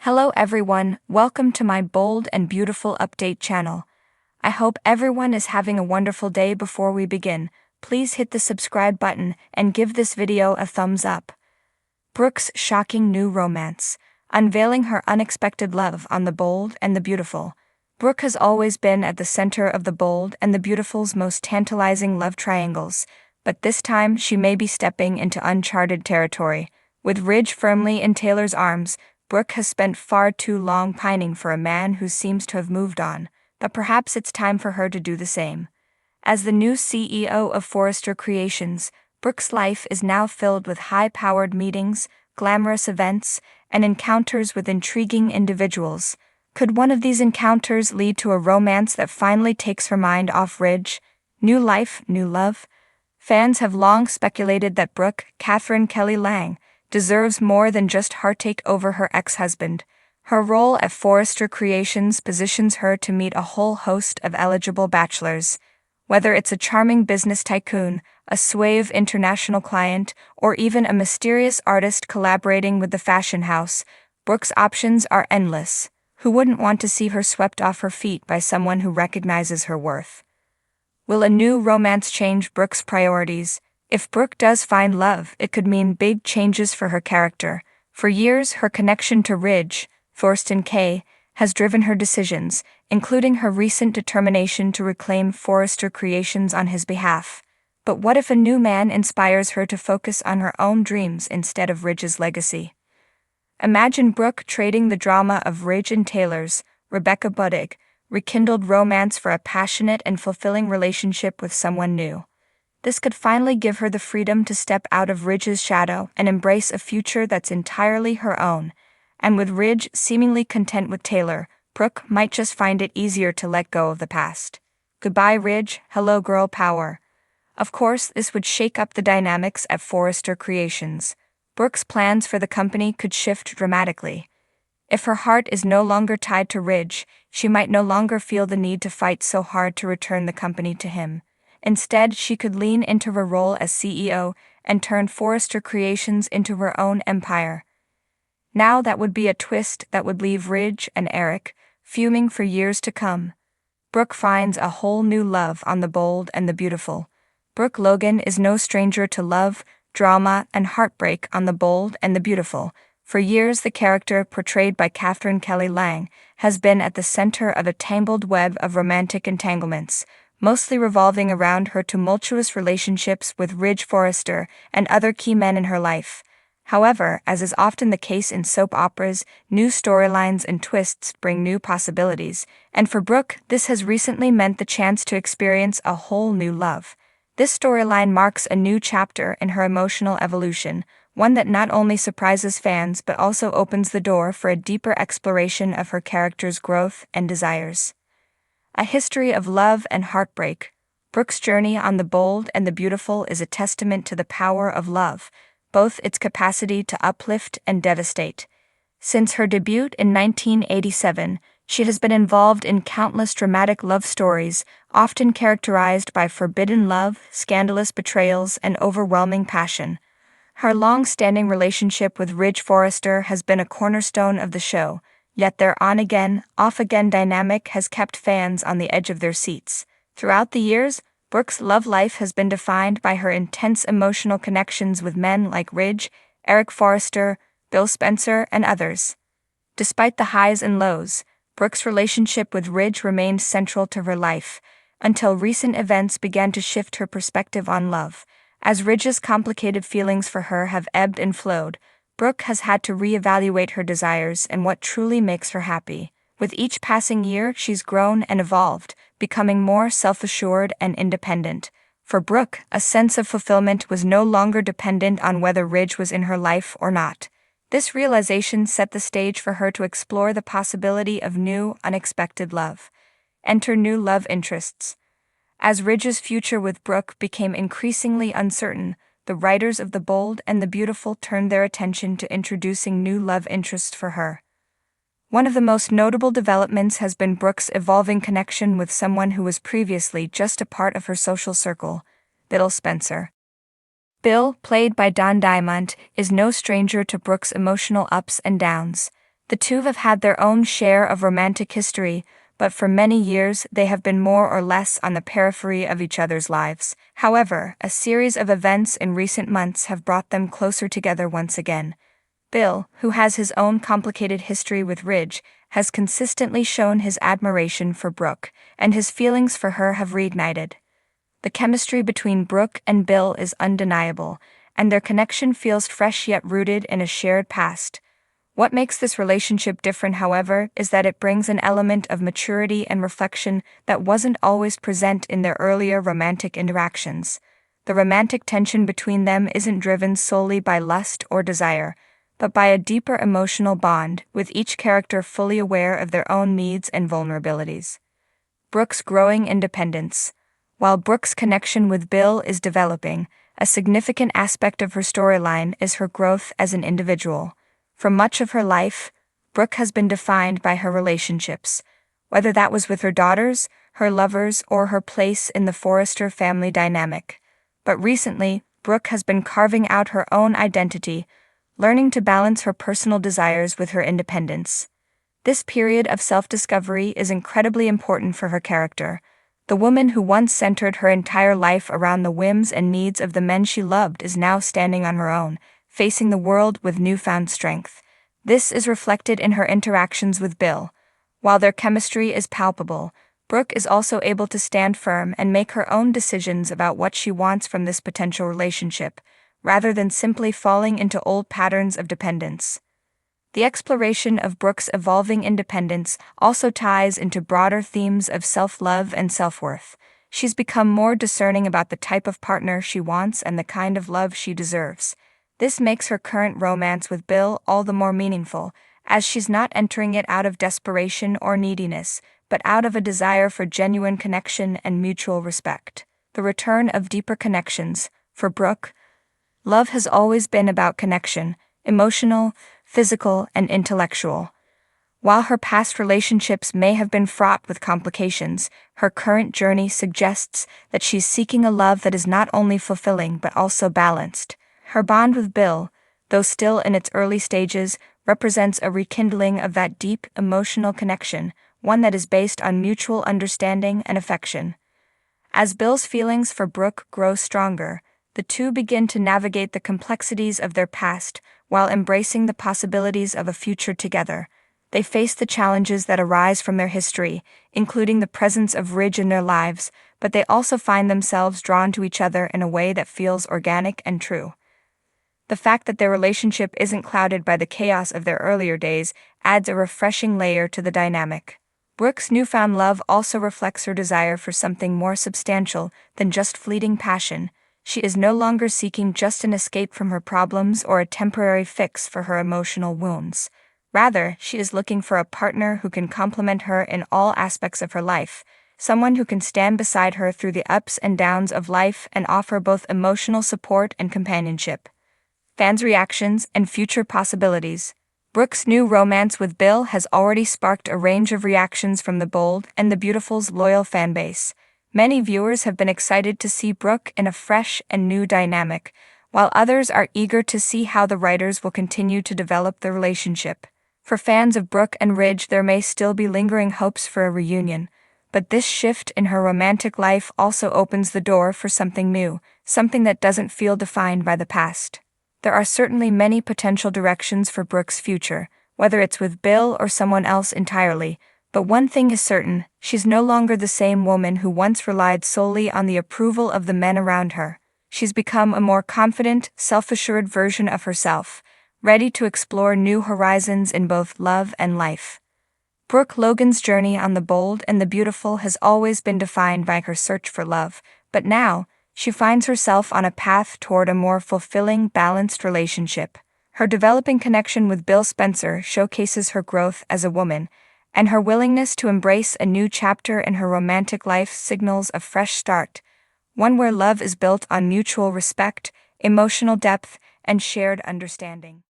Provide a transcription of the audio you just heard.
Hello everyone, welcome to my bold and beautiful update channel. I hope everyone is having a wonderful day. Before we begin, please hit the subscribe button and give this video a thumbs up. Brooke's shocking new romance, unveiling her unexpected love on The Bold and the Beautiful. Brooke has always been at the center of The Bold and the Beautiful's most tantalizing love triangles, but this time she may be stepping into uncharted territory. With Ridge firmly in Taylor's arms, Brooke has spent far too long pining for a man who seems to have moved on, but perhaps it's time for her to do the same. As the new CEO of Forrester Creations, Brooke's life is now filled with high-powered meetings, glamorous events, and encounters with intriguing individuals. Could one of these encounters lead to a romance that finally takes her mind off Ridge? New life, new love? Fans have long speculated that Brooke, Catherine Kelly Lang, deserves more than just heartache over her ex-husband. Her role at Forrester Creations positions her to meet a whole host of eligible bachelors. Whether it's a charming business tycoon, a suave international client, or even a mysterious artist collaborating with the fashion house, Brooke's options are endless. Who wouldn't want to see her swept off her feet by someone who recognizes her worth? Will a new romance change Brooke's priorities? If Brooke does find love, it could mean big changes for her character. For years, her connection to Ridge, Thorsten Kaye, has driven her decisions, including her recent determination to reclaim Forrester Creations on his behalf. But what if a new man inspires her to focus on her own dreams instead of Ridge's legacy? Imagine Brooke trading the drama of Ridge and Taylor's, Rebecca Budig, rekindled romance for a passionate and fulfilling relationship with someone new. This could finally give her the freedom to step out of Ridge's shadow and embrace a future that's entirely her own. And with Ridge seemingly content with Taylor, Brooke might just find it easier to let go of the past. Goodbye Ridge, hello girl power. Of course, this would shake up the dynamics at Forrester Creations. Brooke's plans for the company could shift dramatically. If her heart is no longer tied to Ridge, she might no longer feel the need to fight so hard to return the company to him. Instead, she could lean into her role as CEO and turn Forrester Creations into her own empire. Now that would be a twist that would leave Ridge and Eric fuming for years to come. Brooke finds a whole new love on The Bold and the Beautiful. Brooke Logan is no stranger to love, drama, and heartbreak on The Bold and the Beautiful. For years, the character portrayed by Catherine Kelly Lang has been at the center of a tangled web of romantic entanglements, mostly revolving around her tumultuous relationships with Ridge Forrester and other key men in her life. However, as is often the case in soap operas, new storylines and twists bring new possibilities, and for Brooke, this has recently meant the chance to experience a whole new love. This storyline marks a new chapter in her emotional evolution, one that not only surprises fans but also opens the door for a deeper exploration of her character's growth and desires. A history of love and heartbreak, Brooke's journey on The Bold and the Beautiful is a testament to the power of love, both its capacity to uplift and devastate. Since her debut in 1987, she has been involved in countless dramatic love stories, often characterized by forbidden love, scandalous betrayals, and overwhelming passion. Her long-standing relationship with Ridge Forrester has been a cornerstone of the show, yet their on-again, off-again dynamic has kept fans on the edge of their seats. Throughout the years, Brooke's love life has been defined by her intense emotional connections with men like Ridge, Eric Forrester, Bill Spencer, and others. Despite the highs and lows, Brooke's relationship with Ridge remained central to her life, until recent events began to shift her perspective on love. As Ridge's complicated feelings for her have ebbed and flowed, Brooke has had to reevaluate her desires and what truly makes her happy. With each passing year, she's grown and evolved, becoming more self-assured and independent. For Brooke, a sense of fulfillment was no longer dependent on whether Ridge was in her life or not. This realization set the stage for her to explore the possibility of new, unexpected love. Enter new love interests. As Ridge's future with Brooke became increasingly uncertain, the writers of The Bold and the Beautiful turned their attention to introducing new love interests for her. One of the most notable developments has been Brooke's evolving connection with someone who was previously just a part of her social circle, Bill Spencer. Bill, played by Don Diamont, is no stranger to Brooke's emotional ups and downs. The two have had their own share of romantic history, but for many years they have been more or less on the periphery of each other's lives. However, a series of events in recent months have brought them closer together once again. Bill, who has his own complicated history with Ridge, has consistently shown his admiration for Brooke, and his feelings for her have reignited. The chemistry between Brooke and Bill is undeniable, and their connection feels fresh yet rooted in a shared past. What makes this relationship different, however, is that it brings an element of maturity and reflection that wasn't always present in their earlier romantic interactions. The romantic tension between them isn't driven solely by lust or desire, but by a deeper emotional bond, with each character fully aware of their own needs and vulnerabilities. Brooke's growing independence. While Brooke's connection with Bill is developing, a significant aspect of her storyline is her growth as an individual. For much of her life, Brooke has been defined by her relationships, whether that was with her daughters, her lovers, or her place in the Forrester family dynamic. But recently, Brooke has been carving out her own identity, learning to balance her personal desires with her independence. This period of self-discovery is incredibly important for her character. The woman who once centered her entire life around the whims and needs of the men she loved is now standing on her own, facing the world with newfound strength. This is reflected in her interactions with Bill. While their chemistry is palpable, Brooke is also able to stand firm and make her own decisions about what she wants from this potential relationship, rather than simply falling into old patterns of dependence. The exploration of Brooke's evolving independence also ties into broader themes of self-love and self-worth. She's become more discerning about the type of partner she wants and the kind of love she deserves. This makes her current romance with Bill all the more meaningful, as she's not entering it out of desperation or neediness, but out of a desire for genuine connection and mutual respect. The return of deeper connections. For Brooke, love has always been about connection, emotional, physical, and intellectual. While her past relationships may have been fraught with complications, her current journey suggests that she's seeking a love that is not only fulfilling but also balanced. Her bond with Bill, though still in its early stages, represents a rekindling of that deep, emotional connection, one that is based on mutual understanding and affection. As Bill's feelings for Brooke grow stronger, the two begin to navigate the complexities of their past while embracing the possibilities of a future together. They face the challenges that arise from their history, including the presence of Ridge in their lives, but they also find themselves drawn to each other in a way that feels organic and true. The fact that their relationship isn't clouded by the chaos of their earlier days adds a refreshing layer to the dynamic. Brooke's newfound love also reflects her desire for something more substantial than just fleeting passion. She is no longer seeking just an escape from her problems or a temporary fix for her emotional wounds. Rather, she is looking for a partner who can complement her in all aspects of her life, someone who can stand beside her through the ups and downs of life and offer both emotional support and companionship. Fans' reactions and future possibilities. Brooke's new romance with Bill has already sparked a range of reactions from the Bold and the Beautiful's loyal fanbase. Many viewers have been excited to see Brooke in a fresh and new dynamic, while others are eager to see how the writers will continue to develop the relationship. For fans of Brooke and Ridge, there may still be lingering hopes for a reunion, but this shift in her romantic life also opens the door for something new, something that doesn't feel defined by the past. There are certainly many potential directions for Brooke's future, whether it's with Bill or someone else entirely, but one thing is certain: she's no longer the same woman who once relied solely on the approval of the men around her. She's become a more confident, self-assured version of herself, ready to explore new horizons in both love and life. Brooke Logan's journey on The Bold and the Beautiful has always been defined by her search for love, but now, she finds herself on a path toward a more fulfilling, balanced relationship. Her developing connection with Bill Spencer showcases her growth as a woman, and her willingness to embrace a new chapter in her romantic life signals a fresh start, one where love is built on mutual respect, emotional depth, and shared understanding.